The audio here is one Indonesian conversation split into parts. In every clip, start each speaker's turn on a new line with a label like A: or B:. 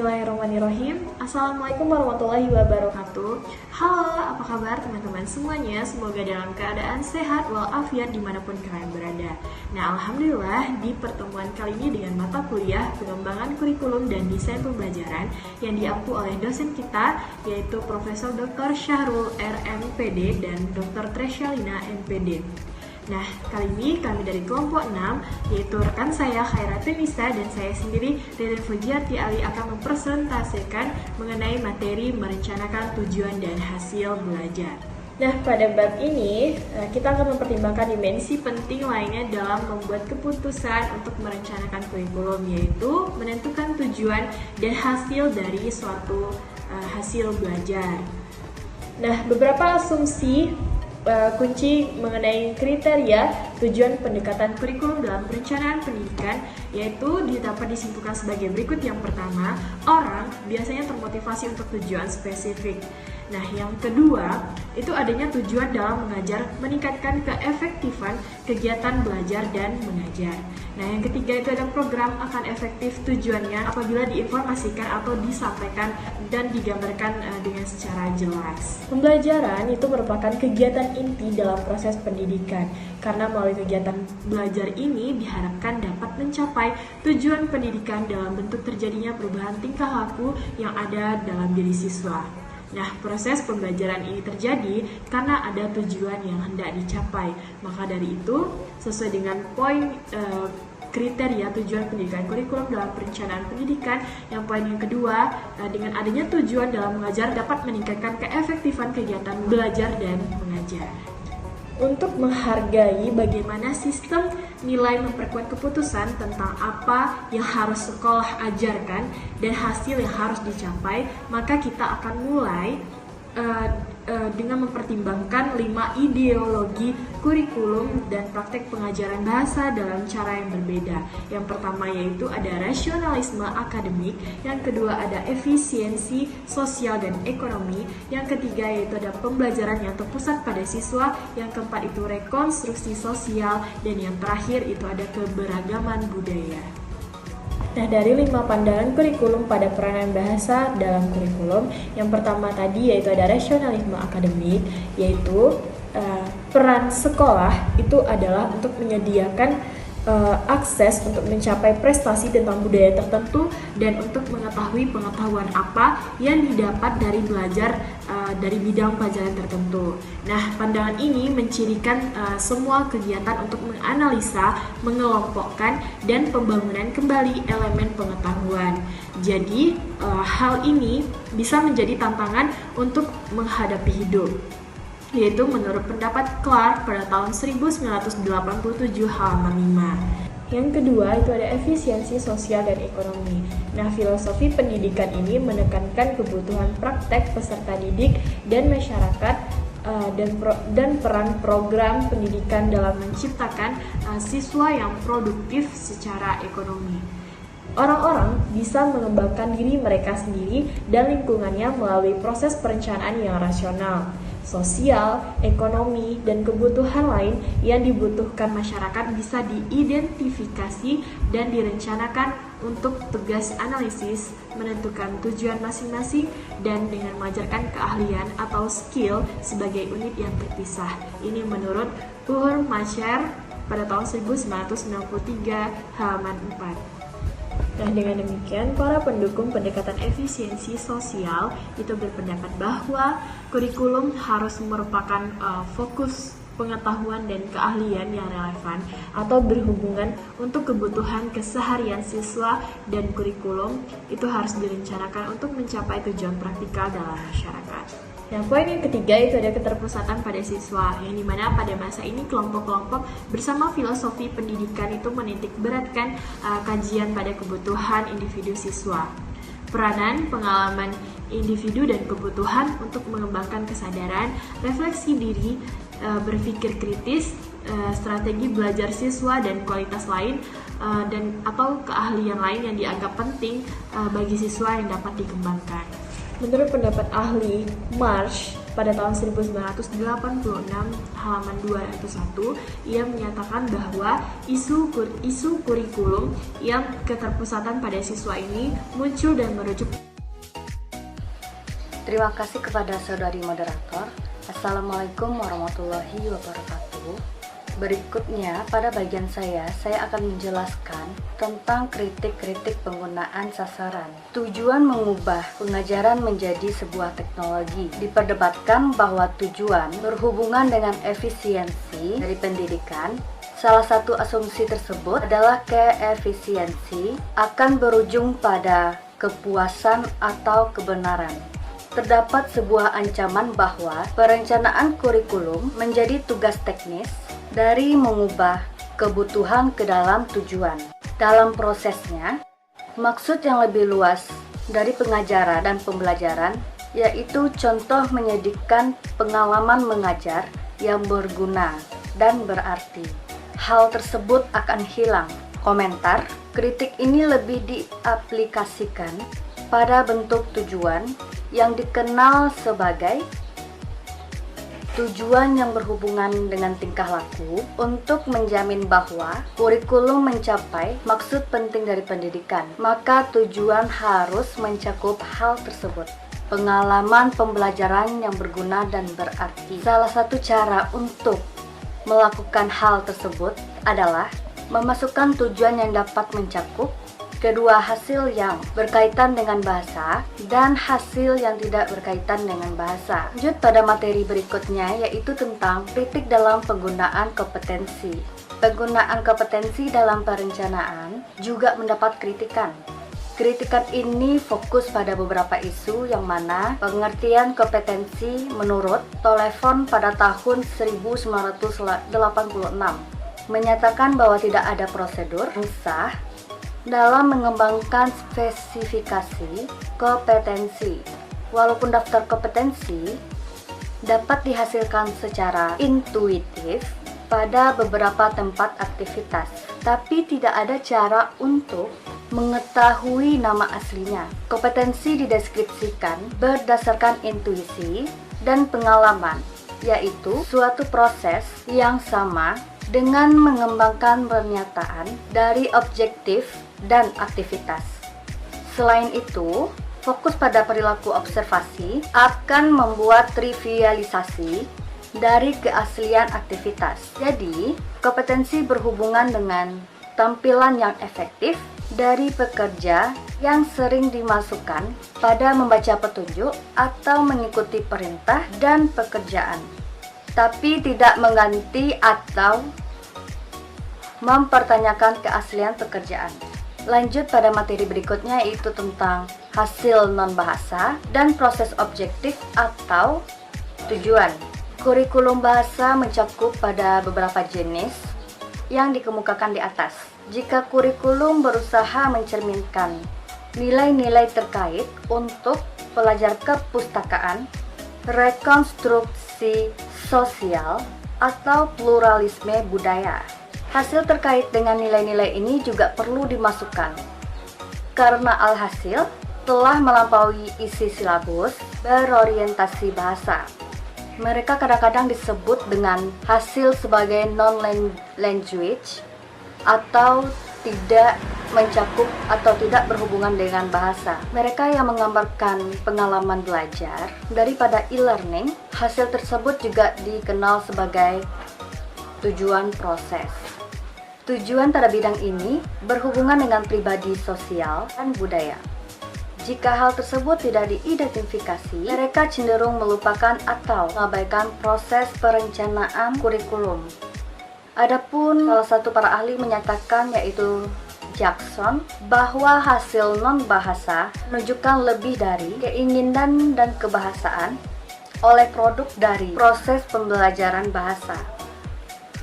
A: Bismillahirrahmanirrahim. Assalamualaikum warahmatullahi wabarakatuh. Halo, apa kabar teman-teman semuanya? Semoga dalam keadaan sehat walafiat dimanapun kalian berada. Nah, alhamdulillah di pertemuan kali ini dengan mata kuliah pengembangan kurikulum dan desain pembelajaran yang diampu oleh dosen kita, yaitu Profesor Dr. Syahrul R.M.Pd dan Dr. Treshalina M.Pd. Nah, kali ini kami dari kelompok 6, yaitu rekan saya Khairatun Nisa dan saya sendiri Ririn Fujiati Ali akan mempresentasikan mengenai materi merencanakan tujuan dan hasil belajar. Nah, pada bab ini kita akan mempertimbangkan dimensi penting lainnya dalam membuat keputusan untuk merencanakan kurikulum, yaitu menentukan tujuan dan hasil dari suatu hasil belajar. Nah, beberapa asumsi kunci mengenai kriteria tujuan pendekatan kurikulum dalam perencanaan pendidikan, yaitu dapat disimpulkan sebagai berikut. Yang pertama, orang biasanya termotivasi untuk tujuan spesifik. Nah, yang kedua, itu adanya tujuan dalam mengajar, meningkatkan keefektifan kegiatan belajar dan mengajar. Nah, yang ketiga itu ada program akan efektif tujuannya apabila diinformasikan atau disampaikan dan digambarkan dengan secara jelas. Pembelajaran itu merupakan kegiatan inti dalam proses pendidikan, karena melalui kegiatan belajar ini diharapkan dapat mencapai tujuan pendidikan dalam bentuk terjadinya perubahan tingkah laku yang ada dalam diri siswa. Nah, proses pembelajaran ini terjadi karena ada tujuan yang hendak dicapai. Maka dari itu, sesuai dengan poin kriteria tujuan pendidikan kurikulum dalam perencanaan pendidikan, yang poin yang kedua, dengan adanya tujuan dalam mengajar dapat meningkatkan keefektifan kegiatan belajar dan mengajar. Untuk menghargai bagaimana sistem nilai memperkuat keputusan tentang apa yang harus sekolah ajarkan dan hasil yang harus dicapai, maka kita akan mulai dengan mempertimbangkan 5 ideologi kurikulum dan praktek pengajaran bahasa dalam cara yang berbeda. Yang pertama yaitu ada rasionalisme akademik, yang kedua ada efisiensi sosial dan ekonomi, yang ketiga yaitu ada pembelajaran yang terpusat pada siswa, yang keempat itu rekonstruksi sosial, dan yang terakhir itu ada keberagaman budaya. Nah, dari 5 pandangan kurikulum pada peranan bahasa dalam kurikulum, yang pertama tadi yaitu ada rasionalisme akademik, yaitu peran sekolah itu adalah untuk menyediakan akses untuk mencapai prestasi tentang budaya tertentu dan untuk mengetahui pengetahuan apa yang didapat dari belajar dari bidang pelajaran tertentu. Nah, pandangan ini mencirikan semua kegiatan untuk menganalisa, mengelompokkan, dan pembangunan kembali elemen pengetahuan. Jadi, hal ini bisa menjadi tantangan untuk menghadapi hidup, yaitu menurut pendapat Clark pada tahun 1987 halaman 5. Yang kedua itu ada efisiensi sosial dan ekonomi. Nah, filosofi pendidikan ini menekankan kebutuhan praktek peserta didik dan masyarakat dan peran program pendidikan dalam menciptakan siswa yang produktif secara ekonomi. Orang-orang bisa mengembangkan diri mereka sendiri dan lingkungannya melalui proses perencanaan yang rasional. Sosial, ekonomi, dan kebutuhan lain yang dibutuhkan masyarakat bisa diidentifikasi dan direncanakan untuk tugas analisis, menentukan tujuan masing-masing, dan dengan mengajarkan keahlian atau skill sebagai unit yang terpisah. Ini menurut Uhur Macher pada tahun 1993 halaman 4. Nah, dengan demikian, para pendukung pendekatan efisiensi sosial itu berpendapat bahwa kurikulum harus merupakan fokus pengetahuan dan keahlian yang relevan atau berhubungan untuk kebutuhan keseharian siswa, dan kurikulum itu harus direncanakan untuk mencapai tujuan praktikal dalam masyarakat. Nah, poin yang ketiga itu ada keterpusatan pada siswa, yang dimana pada masa ini kelompok-kelompok bersama filosofi pendidikan itu menitik beratkan kajian pada kebutuhan individu siswa. Peranan, pengalaman individu dan kebutuhan untuk mengembangkan kesadaran, refleksi diri, berpikir kritis, strategi belajar siswa dan kualitas lain atau keahlian lain yang dianggap penting bagi siswa yang dapat dikembangkan. Menurut pendapat ahli Marsh pada tahun 1986 halaman 201, ia menyatakan bahwa isu kurikulum yang keterpusatan pada siswa ini muncul dan merujuk.
B: Terima kasih kepada saudari moderator. Assalamualaikum warahmatullahi wabarakatuh. Berikutnya, pada bagian saya akan menjelaskan tentang kritik-kritik penggunaan sasaran. Tujuan mengubah pengajaran menjadi sebuah teknologi. Diperdebatkan bahwa tujuan berhubungan dengan efisiensi dari pendidikan. Salah satu asumsi tersebut adalah keefisiensi akan berujung pada kepuasan atau kebenaran. Terdapat sebuah ancaman bahwa perencanaan kurikulum menjadi tugas teknis dari mengubah kebutuhan ke dalam tujuan. Dalam prosesnya, maksud yang lebih luas dari pengajaran dan pembelajaran yaitu contoh menyajikan pengalaman mengajar yang berguna dan berarti. Hal tersebut akan hilang. Komentar, kritik ini lebih diaplikasikan pada bentuk tujuan yang dikenal sebagai tujuan yang berhubungan dengan tingkah laku untuk menjamin bahwa kurikulum mencapai maksud penting dari pendidikan. Maka tujuan harus mencakup hal tersebut. Pengalaman pembelajaran yang berguna dan berarti. Salah satu cara untuk melakukan hal tersebut adalah memasukkan tujuan yang dapat mencakup kedua hasil yang berkaitan dengan bahasa dan hasil yang tidak berkaitan dengan bahasa. Lanjut pada materi berikutnya yaitu tentang kritik dalam penggunaan kompetensi. Penggunaan kompetensi dalam perencanaan juga mendapat kritikan. Kritikan ini fokus pada beberapa isu yang mana pengertian kompetensi menurut Tollefson pada tahun 1986 menyatakan bahwa tidak ada prosedur yang sah dalam mengembangkan spesifikasi kompetensi. Walaupun daftar kompetensi dapat dihasilkan secara intuitif pada beberapa tempat aktivitas, tapi tidak ada cara untuk mengetahui nama aslinya. Kompetensi dideskripsikan berdasarkan intuisi dan pengalaman, yaitu suatu proses yang sama dengan mengembangkan pernyataan dari objektif dan aktivitas. Selain itu, fokus pada perilaku observasi akan membuat trivialisasi dari keaslian aktivitas. Jadi, kompetensi berhubungan dengan tampilan yang efektif dari pekerja yang sering dimasukkan pada membaca petunjuk atau mengikuti perintah dan pekerjaan, tapi tidak mengganti atau mempertanyakan keaslian pekerjaan. Lanjut pada materi berikutnya yaitu tentang hasil non-bahasa dan proses objektif atau tujuan. Kurikulum bahasa mencakup pada beberapa jenis yang dikemukakan di atas. Jika kurikulum berusaha mencerminkan nilai-nilai terkait untuk pelajar kepustakaan, rekonstruksi sosial, atau pluralisme budaya. Hasil terkait dengan nilai-nilai ini juga perlu dimasukkan, karena alhasil telah melampaui isi silabus berorientasi bahasa. Mereka kadang-kadang disebut dengan hasil sebagai non-language atau tidak mencakup atau tidak berhubungan dengan bahasa. Mereka yang menggambarkan pengalaman belajar daripada e-learning, hasil tersebut juga dikenal sebagai tujuan proses. Tujuan pada bidang ini berhubungan dengan pribadi, sosial, dan budaya. Jika hal tersebut tidak diidentifikasi, mereka cenderung melupakan atau mengabaikan proses perencanaan kurikulum. Adapun salah satu para ahli menyatakan, yaitu Jackson, bahwa hasil non-bahasa menunjukkan lebih dari keinginan dan kebahasaan oleh produk dari proses pembelajaran bahasa.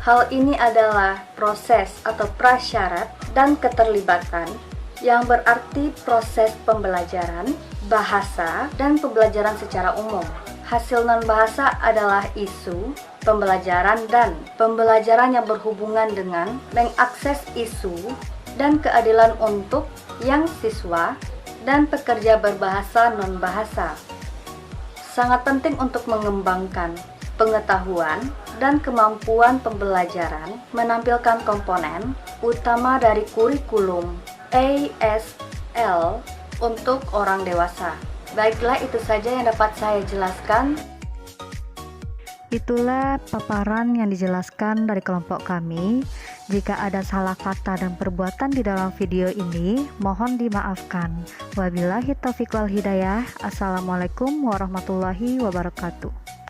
B: Hal ini adalah proses atau prasyarat dan keterlibatan yang berarti proses pembelajaran, bahasa, dan pembelajaran secara umum. Hasil non-bahasa adalah isu, pembelajaran, dan pembelajaran yang berhubungan dengan mengakses isu dan keadilan untuk yang siswa dan pekerja berbahasa non-bahasa. sangat penting untuk mengembangkan pengetahuan dan kemampuan pembelajaran menampilkan komponen utama dari kurikulum ASL untuk orang dewasa. Baiklah, itu saja yang dapat saya jelaskan.
C: Itulah paparan yang dijelaskan dari kelompok kami. Jika ada salah kata dan perbuatan di dalam video ini, mohon dimaafkan. Wabillahi taufiq wal hidayah. Assalamualaikum warahmatullahi wabarakatuh.